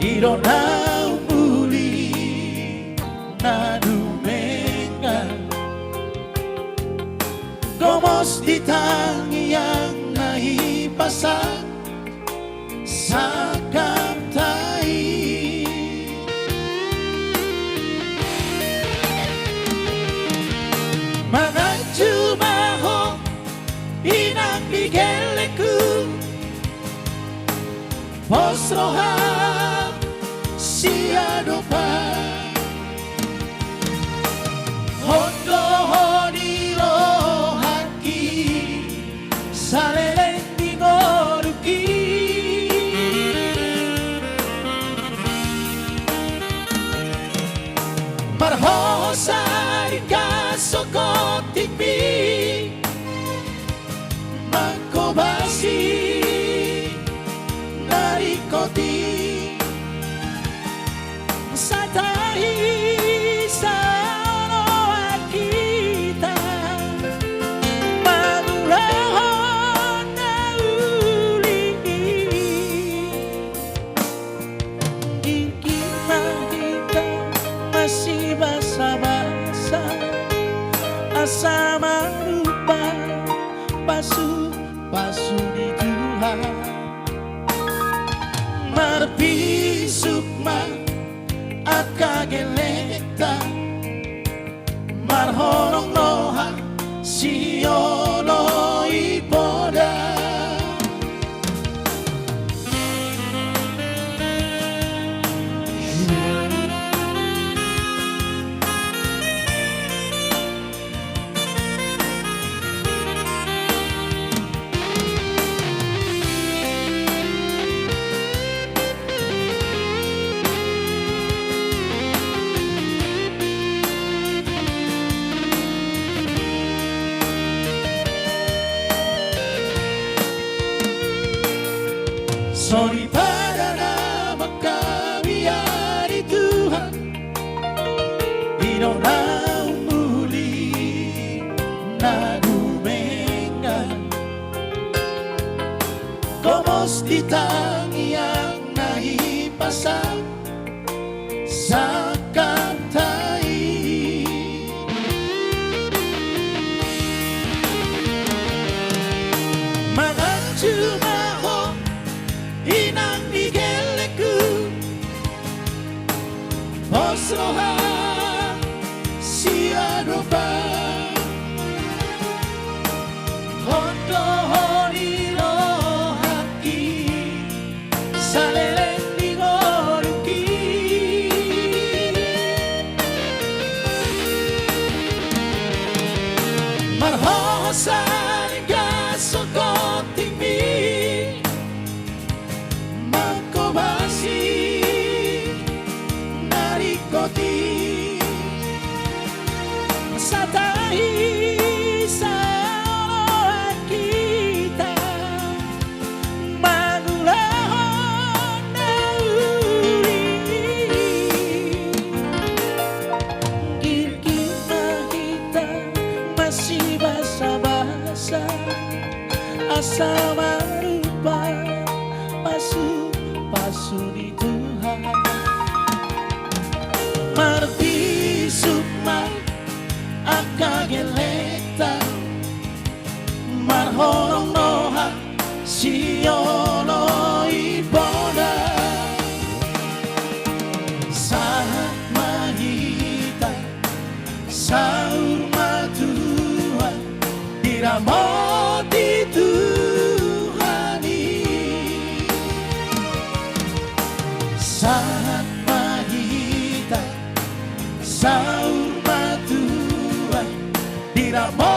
Irona muli na dumengan, gomos di tangi yang naipasan sa kamtai. Mga jumaho inang bigeleku posroha siado pa hondo honiro haki salelen di ngoruki marhosa di kasokoti mi makobasi narikoti satai sa roa kita madurahon na uli kita masih basa-basa asa marupa pasu di Tuhan marpisuk akageleta marhorong loha siolo ipoda sorry pada nama kami hari Tuhan Irona muli na dumengan, gomos di tangi yang naipasan sa kamtai. Mga jumaho inang bigeleku posroha siado pa hondo honiro haki salelen di ngoruki marhosa gasokoti mi makobasi narikoti satai sa roa kita manulahon na uli kita masih basa-basa asa marupa pasu di Tuhan marpisuk akageleta marhorong noha siolo ipoda saat mahita saur matuan diramoti Tuhani saat mahita saur matuan diramoti